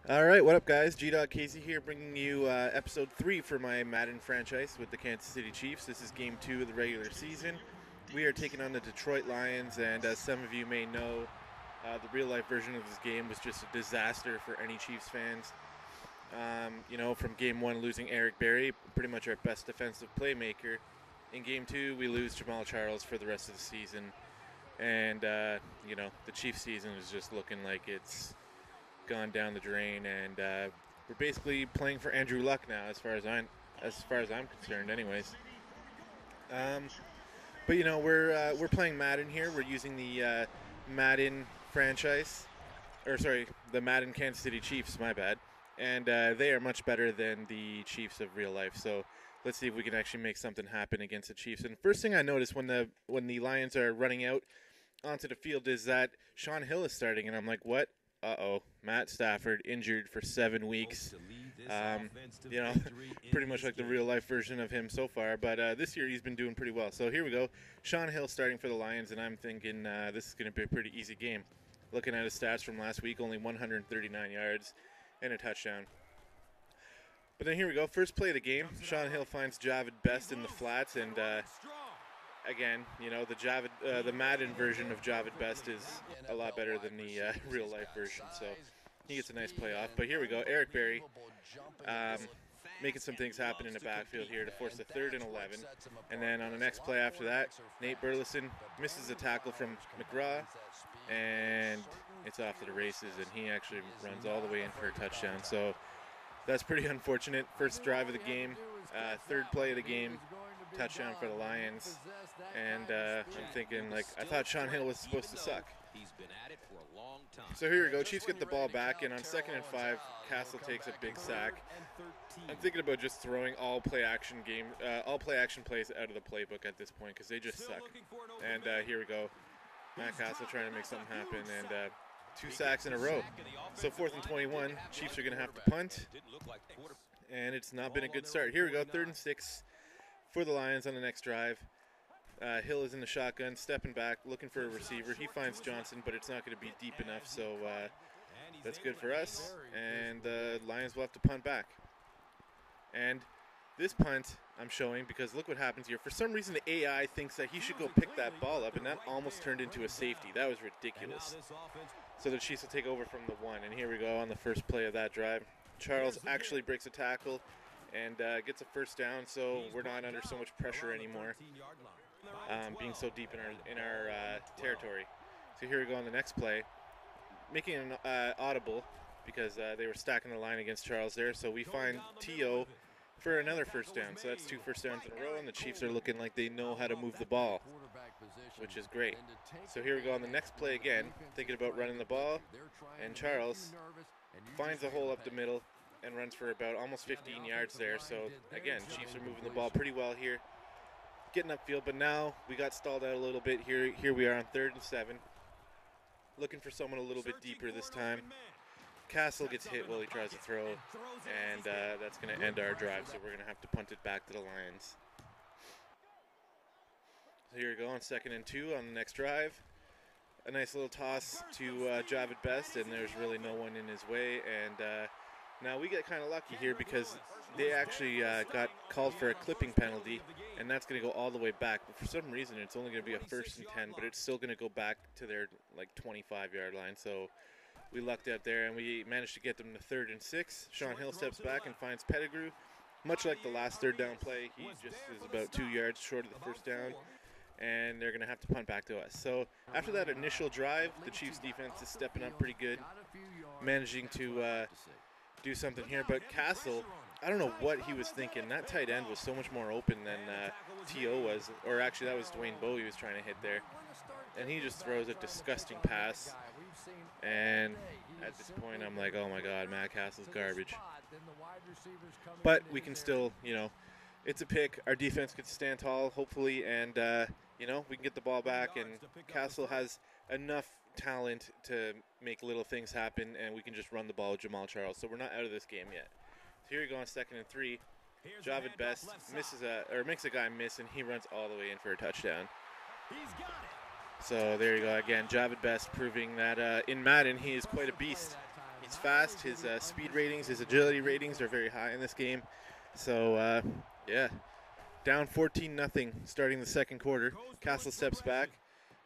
All right, what up, guys? Gdoggcasey here, bringing you episode 3 for my Madden franchise with the Kansas City Chiefs. This is game 2 of the regular season. We are taking on the Detroit Lions, and as some of you may know, the real-life version of this game was just a disaster for any Chiefs fans. From game 1 losing Eric Berry, pretty much our best defensive playmaker. In game 2, we lose Jamal Charles for the rest of the season. And, the Chiefs season is just looking like it's gone down the drain, and we're basically playing for Andrew Luck now, as far as I'm concerned, anyways. But we're playing Madden here. We're using the Madden franchise, or sorry, the Madden Kansas City Chiefs. My bad. And they are much better than the Chiefs of real life. So let's see if we can actually make something happen against the Chiefs. And first thing I noticed when the Lions are running out onto the field is that Sean Hill is starting, and I'm like, what? Matt Stafford injured for 7 weeks. Pretty much like the real-life version of him so far. But this year he's been doing pretty well. So here we go. Sean Hill starting for the Lions, and I'm thinking this is going to be a pretty easy game. Looking at his stats from last week, only 139 yards and a touchdown. But then here we go. First play of the game. Sean Hill finds Javid Best in the flats, and again, the Madden version of Javid Best is a lot better than the real-life version, so he gets a nice play off. But here we go, Eric Berry making some things happen in the backfield here to force a 3rd and 11. And then on the next play after that, Nate Burleson misses a tackle from McGraw, and it's off to the races, and he actually runs all the way in for a touchdown. So that's pretty unfortunate. First drive of the game, 3rd play of the game, touchdown for the Lions, and I'm thinking, I thought Sean Hill was supposed to suck. So here we go, Chiefs get the ball back, and on 2nd and 5, Castle takes a big sack. I'm thinking about just throwing all play action plays out of the playbook at this point, because they just suck. And here we go, Matt Castle trying to make something happen, and 2 sacks in a row. So 4th and 21, Chiefs are going to have to punt, and it's not been a good start. Here we go, 3rd and 6 for the Lions on the next drive. Hill is in the shotgun, stepping back, looking for a receiver. He finds Johnson, but it's not going to be deep enough, so that's good for us. And the Lions will have to punt back. And this punt I'm showing because look what happens here. For some reason, the AI thinks that he should go pick that ball up, and that almost turned into a safety. That was ridiculous. So the Chiefs will take over from the 1, and here we go on the first play of that drive. Charles actually breaks a tackle and gets a 1st down, so we're not under so much pressure anymore, being so deep in our territory. So here we go on the next play, making an audible because they were stacking the line against Charles there. So we find T.O. for another 1st down. So that's 2 1st downs in a row, and the Chiefs are looking like they know how to move the ball, which is great. So here we go on the next play again, thinking about running the ball, and Charles finds a hole up the middle and runs for about almost 15 yards there. So again, Chiefs are moving the ball pretty well here, getting upfield, but now we got stalled out a little bit here. Here we are on 3rd and 7, looking for someone a little bit deeper this time. Castle gets hit while he tries to throw, and that's going to end our drive, so we're going to have to punt it back to the Lions. So here we go on 2nd and 2 on the next drive. A nice little toss to Javid Best, and there's really no one in his way. And now we get kind of lucky here because they actually got called for a clipping penalty, and that's going to go all the way back. But for some reason, it's only going to be a 1st and 10, but it's still going to go back to their 25-yard line. So we lucked out there, and we managed to get them to 3rd and 6. Sean Hill steps back and finds Pettigrew. Much like the last 3rd down play, he just is about 2 yards short of the 1st down, and they're going to have to punt back to us. So after that initial drive, the Chiefs defense is stepping up pretty good, managing to do something here. But Castle, I don't know what he was thinking. That tight end was so much more open than T.O. was, or actually that was Dwayne Bowe he was trying to hit there. And he just throws a disgusting pass. And at this point, I'm like, oh my God, Matt Castle's garbage. But we can still, it's a pick. Our defense could stand tall, hopefully, and, we can get the ball back. And Castle has enough talent to make little things happen, and we can just run the ball with Jamal Charles. So we're not out of this game yet. So here we go on 2nd and 3. Javid Best makes a guy miss, and he runs all the way in for a touchdown. So there you go again, Javid Best proving that in Madden he is quite a beast. He's fast. His speed ratings, his agility ratings are very high in this game. So, yeah, down 14-0 starting the second quarter. Castle steps back,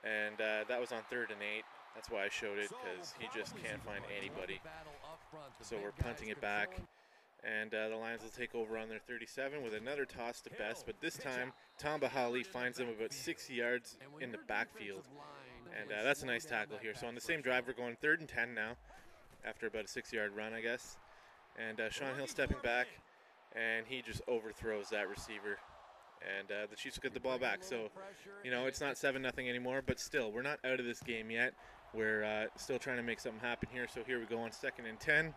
and that was on 3rd and 8. That's why I showed it, because he just can't find anybody. So we're punting it back, and the Lions will take over on their 37 with another toss to Best, but this time Tom Bahali finds them about 60 yards in the backfield, and that's a nice tackle here. So on the same drive, we're going 3rd and 10 now, after about a 6-yard run, I guess. And Sean Hill stepping back, and he just overthrows that receiver. And the Chiefs will get the ball back. So, you know, it's not 7-0 anymore, but still, we're not out of this game yet. We're still trying to make something happen here. So here we go on 2nd and 10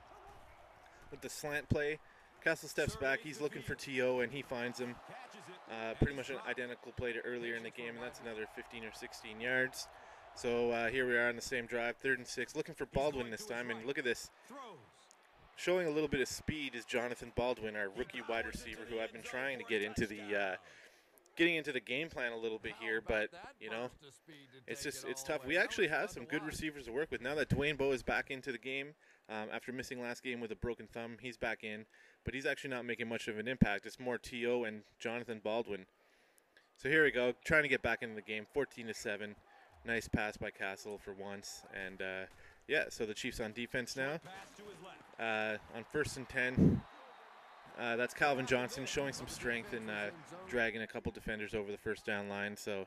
with the slant play. Castle steps back. He's looking for T.O., and he finds him. Pretty much an identical play to earlier in the game, and that's another 15 or 16 yards. So here we are on the same drive, 3rd and 6, looking for Baldwin this time, and look at this. Showing a little bit of speed is Jonathan Baldwin, our rookie wide receiver, who I've been trying to get into the getting into the game plan a little bit here, but you know, it's tough. We actually have some good receivers to work with now that Dwayne Bowe is back into the game after missing last game with a broken thumb. He's back in, but he's actually not making much of an impact. It's more T.O. and Jonathan Baldwin. So here we go, trying to get back into the game, 14-7. Nice pass by Castle for once, and yeah, so the Chiefs on defense now. On 1st and 10, that's Calvin Johnson showing some strength and dragging a couple defenders over the first down line. So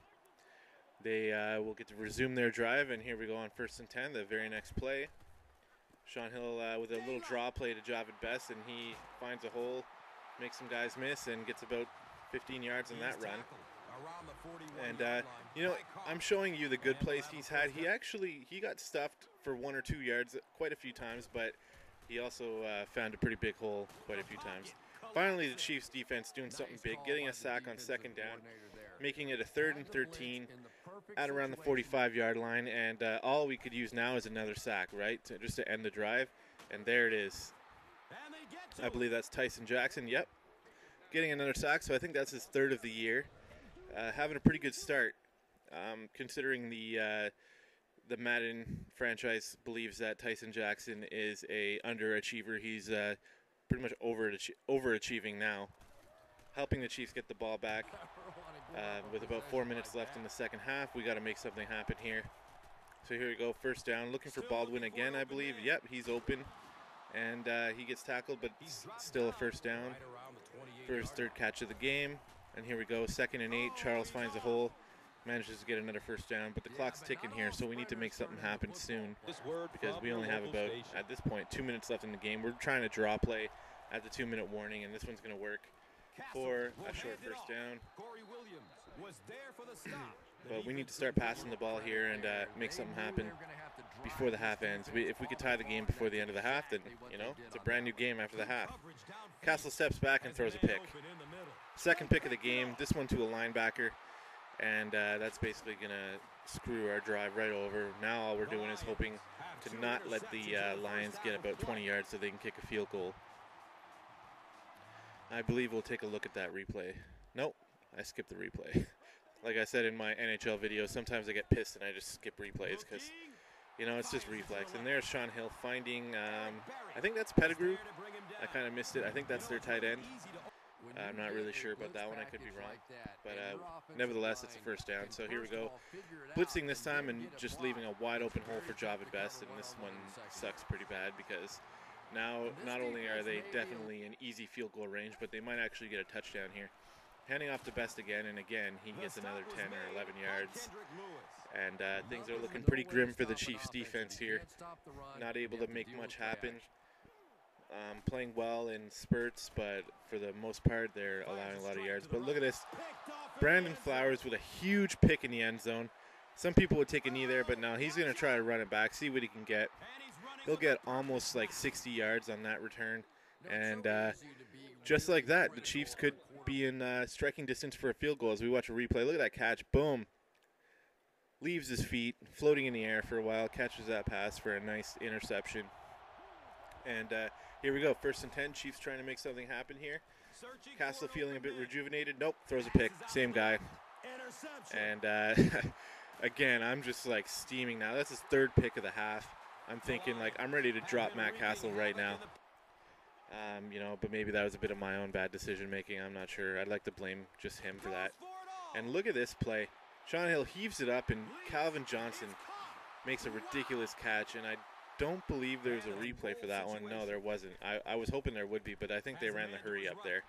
they will get to resume their drive, and here we go on 1st and 10, the very next play. Sean Hill with a little draw play to Javid Best, and he finds a hole, makes some guys miss, and gets about 15 yards on that run. And, you know, I'm showing you the good plays he's had. He got stuffed for 1 or 2 yards quite a few times, but he also found a pretty big hole quite a few times. Finally, the Chiefs defense doing something big, getting a sack on 2nd down, making it a 3rd and 13 at around the 45-yard line, and all we could use now is another sack, right, just to end the drive, and there it is. I believe that's Tyson Jackson, yep, getting another sack, so I think that's his 3rd of the year. Having a pretty good start, considering the Madden franchise believes that Tyson Jackson is a underachiever. He's pretty much overachieving now, helping the Chiefs get the ball back. With about 4 minutes left in the second half, we got to make something happen here. So here we go, 1st down, looking for Baldwin again, I believe. Yep, he's open, and he gets tackled, but still a 1st down for his 3rd catch of the game. And here we go, 2nd and 8. Charles finds a hole, manages to get another 1st down, but the clock's ticking here, so we need to make something happen soon because we only have about, at this point, 2 minutes left in the game. We're trying to draw play at the 2-minute warning, and this one's going to work for a short 1st down. But we need to start passing the ball here and make something happen before the half ends. If we could tie the game before the end of the half, then, you know, it's a brand new game after the half. Castle steps back and throws a pick. 2nd pick of the game, this one to a linebacker, and that's basically going to screw our drive right over. Now all we're doing is hoping to not let the Lions get about 20 yards so they can kick a field goal. I believe we'll take a look at that replay. Nope, I skipped the replay. Like I said in my NHL video, sometimes I get pissed and I just skip replays because, you know, it's just reflex. And there's Sean Hill finding, I think that's Pettigrew. I kind of missed it. I think that's their tight end. I'm not really sure about that one. I could be wrong. But nevertheless, it's a 1st down. So here we go. Blitzing this time and just leaving a wide open hole for Javid Best. And this one sucks pretty bad because now not only are they definitely in easy field goal range, but they might actually get a touchdown here. Handing off to Best again, and again, he gets another 10 or 11 yards. And things are looking pretty grim for the Chiefs defense here. Not able to make much happen. Playing well in spurts, but for the most part, they're allowing a lot of yards. But look at this. Brandon Flowers with a huge pick in the end zone. Some people would take a knee there, but no, he's going to try to run it back, see what he can get. He'll get almost like 60 yards on that return. And just like that, the Chiefs could be in striking distance for a field goal as we watch a replay. Look at that catch. Boom. Leaves his feet, floating in the air for a while, catches that pass for a nice interception. And here we go, 1st and 10. Chiefs trying to make something happen here. Castle feeling a bit rejuvenated. Nope, throws a pick. Same guy. And again, I'm just like steaming now. That's his 3rd pick of the half. I'm thinking, like, I'm ready to drop Matt Castle right now. You know, but maybe that was a bit of my own bad decision making. I'm not sure. I'd like to blame just him for that. And look at this play. Sean Hill heaves it up, and Calvin Johnson makes a ridiculous catch. And I don't believe there's a replay for that one. No, there wasn't. I was hoping there would be, but I think they ran the hurry up there.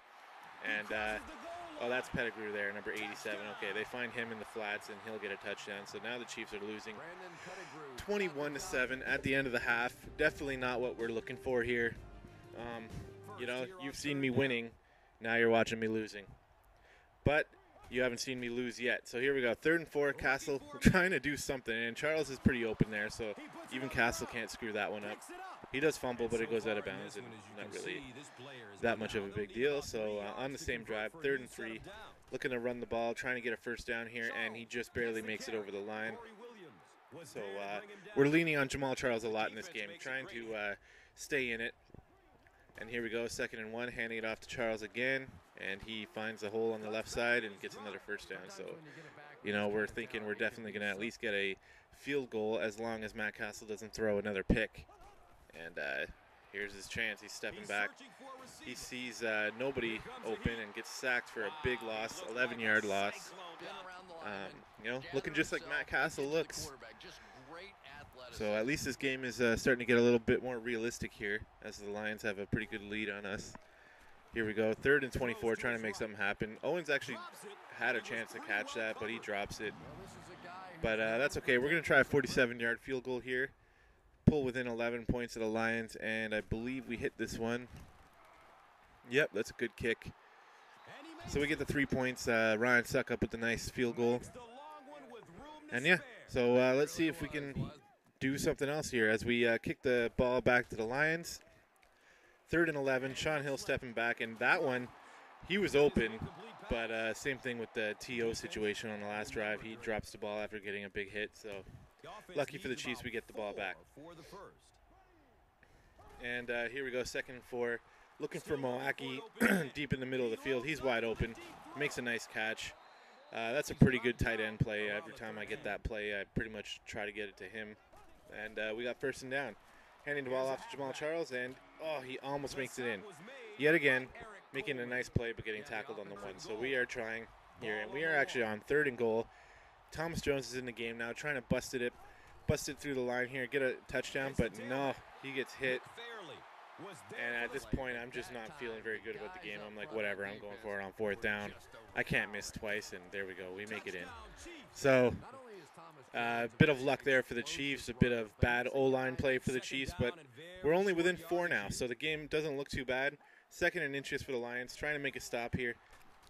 And, oh, that's Pettigrew there, number 87. Okay, they find him in the flats, and he'll get a touchdown. So now the Chiefs are losing 21-7 at the end of the half. Definitely not what we're looking for here. You know, you've seen me winning. Now you're watching me losing. But you haven't seen me lose yet. So here we go. 3rd and 4, Castle. We're trying to do something, and Charles is pretty open there, so even Castle can't screw that one up. He does fumble, but it goes out of bounds, and not really that much of a big deal. So on the same drive, 3rd and 3, looking to run the ball, trying to get a first down here, and he just barely makes it over the line. So we're leaning on Jamal Charles a lot in this game, trying to stay in it. And here we go, 2nd and 1, handing it off to Charles again, and he finds a hole on the left side and gets another first down. So, you know, we're thinking we're definitely going to at least get a field goal as long as Matt Castle doesn't throw another pick. And here's his chance. He's stepping back. He sees nobody open and gets sacked for a big loss, 11-yard loss. You know, looking just like Matt Castle looks. So at least this game is starting to get a little bit more realistic here as the Lions have a pretty good lead on us. Here we go, 3rd and 24, trying to make something happen. Owens actually had a chance to catch that, but he drops it. But that's okay. We're going to try a 47-yard field goal here. Pull within 11 points of the Lions, and I believe we hit this one. Yep, that's a good kick. So we get the 3 points. Ryan Suckup with the nice field goal. And yeah, so let's see if we can do something else here as we kick the ball back to the Lions. 3rd and 11, Sean Hill stepping back, and that one, he was open, but same thing with the T.O. situation on the last drive. He drops the ball after getting a big hit, so lucky for the Chiefs, we get the ball back. And here we go, 2nd and 4, looking for Moaki deep in the middle of the field. He's wide open, makes a nice catch. That's a pretty good tight end play. Every time I get that play, I pretty much try to get it to him. And we got 1st and down. Handing the ball off to Jamal Charles, and, oh, he almost makes it in. Yet again, making a nice play, but getting tackled on the one. So we are trying here, and we are actually on 3rd and goal. Thomas Jones is in the game now, trying to bust it through the line here, get a touchdown, but no, he gets hit. And at this point, I'm just not feeling very good about the game. I'm like, whatever, I'm going for it on 4th down. I can't miss twice, and there we go. We make it in. So a bit of luck there for the Chiefs, a bit of bad O-line play for the Chiefs, but we're only within 4 now, so the game doesn't look too bad. 2nd and inches for the Lions, trying to make a stop here.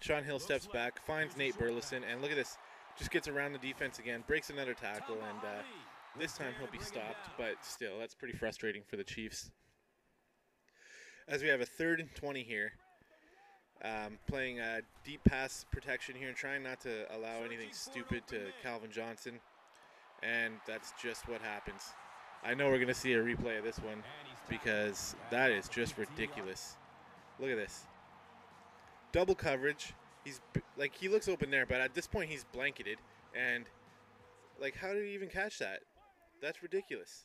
Sean Hill steps back, finds Nate Burleson, and look at this. Just gets around the defense again, breaks another tackle, and this time he'll be stopped, but still, that's pretty frustrating for the Chiefs. As we have a 3rd and 20 here, playing deep pass protection here and trying not to allow anything stupid to Calvin Johnson, and that's just what happens. I know we're going to see a replay of this one because that is just ridiculous. Look at this. Double coverage. He looks open there, but at this point he's blanketed, and like, how did he even catch that? That's ridiculous.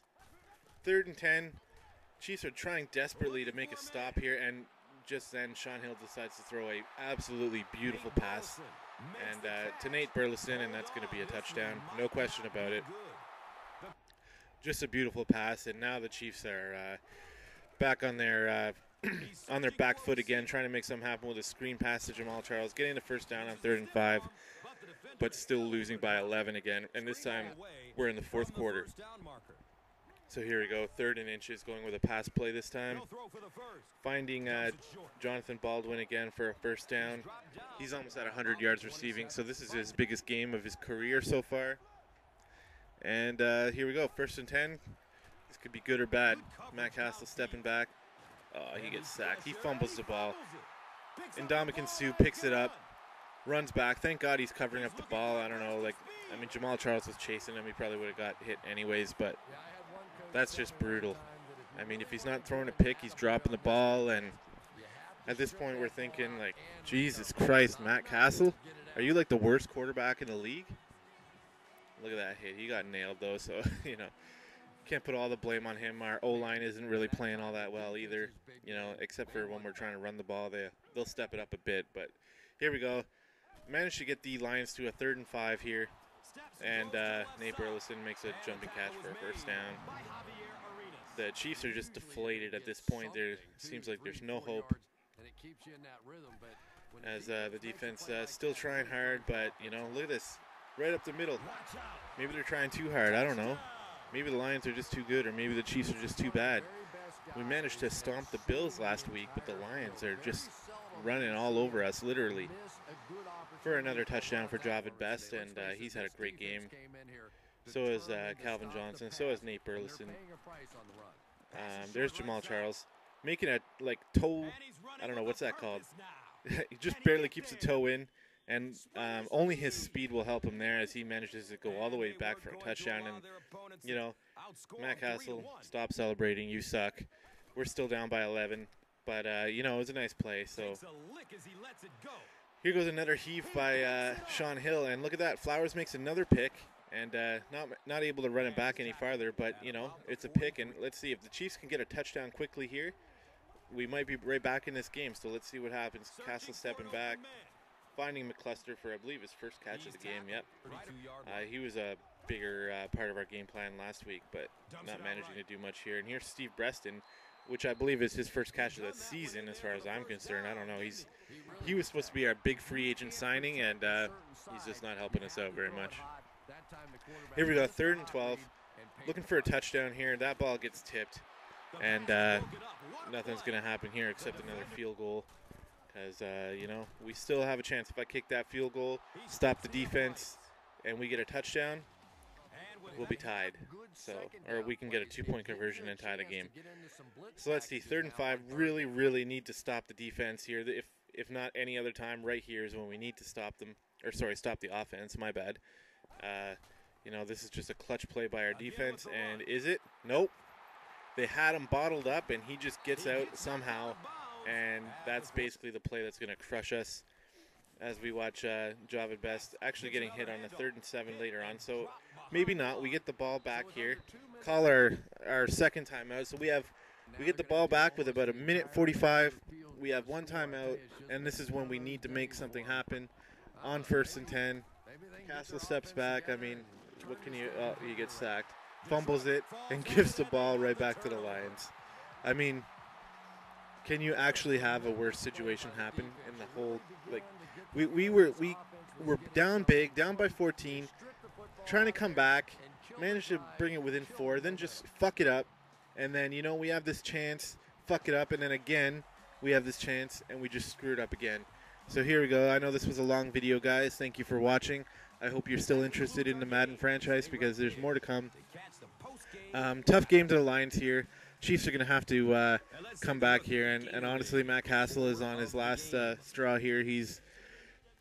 3rd and 10. Chiefs are trying desperately to make a stop here, and just then Sean Hill decides to throw a absolutely beautiful pass and to Nate Burleson, and that's going to be a touchdown, no question about it. Just a beautiful pass, and now the Chiefs are back on their back foot again, trying to make something happen with a screen pass to Jamal Charles, getting the 1st down on 3rd and 5, but still losing by 11 again, and this time we're in the 4th quarter. So here we go, 3rd and inches, going with a pass play this time. Finding Jonathan Baldwin again for a 1st down. He's almost at 100 yards receiving, so this is his biggest game of his career so far. And here we go, 1st and 10. This could be good or bad. Matt Castle stepping back. Oh, he gets sacked. He fumbles the ball. Ndamukong Suh picks it up, runs back. Thank God he's covering up the ball. I don't know, Jamal Charles was chasing him. He probably would have got hit anyways, but that's just brutal. I mean, if he's not throwing a pick, he's dropping the ball, and at this point we're thinking, like, Jesus Christ, Matt Castle, are you like the worst quarterback in the league? Look at that hit. He got nailed, though, so, you know, can't put all the blame on him. Our O-line isn't really playing all that well either, except for when we're trying to run the ball. They'll step it up a bit. But here we go. Managed to get the Lions to a 3rd and 5 here. And Nate Burleson makes a jumping catch for a first down. The Chiefs are just deflated at this point. There seems like there's no hope. As the defense still trying hard, but, look at this. Right up the middle. Maybe they're trying too hard. I don't know. Maybe the Lions are just too good, or maybe the Chiefs are just too bad. We managed to stomp the Bills last week, but the Lions are just running all over us, literally. For another touchdown for Javid Best, and he's had a great game. So has Calvin Johnson. So has Nate Burleson. There's Jamal Charles. Making a, toe, I don't know, what's that called? He just barely keeps the toe in. And only his speed will help him there as he manages to go all the way back for a touchdown. And, Matt Castle, stop celebrating. You suck. We're still down by 11. But, it was a nice play. So here goes another heave by Sean Hill. And look at that. Flowers makes another pick. And not able to run it back any farther. But, it's a pick. And let's see if the Chiefs can get a touchdown quickly here. We might be right back in this game. So let's see what happens. Castle stepping back. Finding McCluster for, I believe, his first catch of the game. Yep. He was a bigger part of our game plan last week, but not managing to do much here. And here's Steve Breston, which I believe is his first catch of the season as far as I'm concerned. I don't know. He was supposed to be our big free agent signing, and he's just not helping us out very much. Here we go, 3rd and 12. Looking for a touchdown here. That ball gets tipped, and nothing's going to happen here except another field goal. As, we still have a chance. If I kick that field goal, stop the defense, and we get a touchdown, we'll be tied. Or we can get a 2-point conversion and tie the game. So let's see. 3rd and 5. Really, really need to stop the defense here. If not any other time, right here is when we need to stop them. Or, sorry, stop the offense. My bad. This is just a clutch play by our defense. And is it? Nope. They had him bottled up, and he just gets out somehow. And that's basically the play that's going to crush us as we watch Javid Best actually getting hit on the 3rd and 7 later on. So maybe not. We get the ball back here. Call our second timeout. So we get the ball back with about 1:45. We have 1 timeout, and this is when we need to make something happen on 1st and 10. Castle steps back. I mean, what can you – he gets sacked. Fumbles it and gives the ball right back to the Lions. I mean – can you actually have a worse situation happen in the whole, we were down big, down by 14, trying to come back, managed to bring it within 4, then just fuck it up, and then, we have this chance, fuck it up, and then again, we have this chance, and we just screw it up again. So here we go. I know this was a long video, guys. Thank you for watching. I hope you're still interested in the Madden franchise because there's more to come. Tough game to the Lions here. Chiefs are going to have to come back here, and honestly, Matt Castle is on his last straw here. He's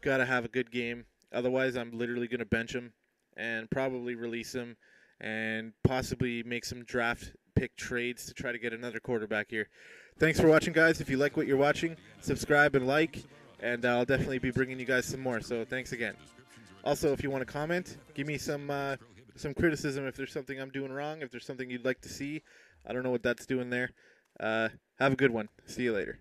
got to have a good game. Otherwise, I'm literally going to bench him and probably release him and possibly make some draft pick trades to try to get another quarterback here. Thanks for watching, guys. If you like what you're watching, subscribe and like, and I'll definitely be bringing you guys some more. So thanks again. Also, if you want to comment, give me some criticism if there's something I'm doing wrong, if there's something you'd like to see. I don't know what that's doing there. Have a good one. See you later.